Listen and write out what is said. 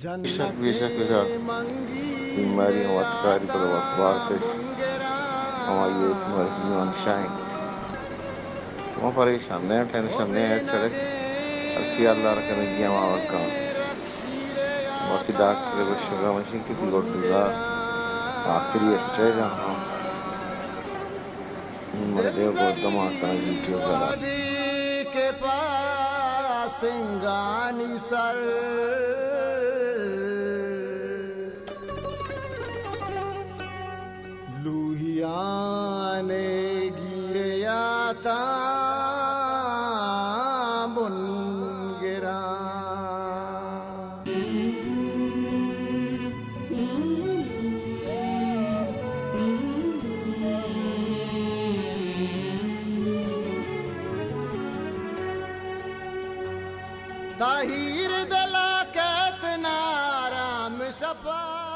बेशक बेशक बेशक बीमारियों wattkari pada waktu हमारी तुम्हारी जीवन शाइन तुम परेशान है टेंशन है चले अच्छी अल्लाह रखने की हमारा काम बाकी डॉक्टर को शगा मशीन कितनी गोडूगा आखिरी स्टेज हम मर देव को दमा का वीडियो करा के पास सिंगानी सर लुहियाने गिरे आता बुन गिरा ताहिर दला कहत नाराम सपा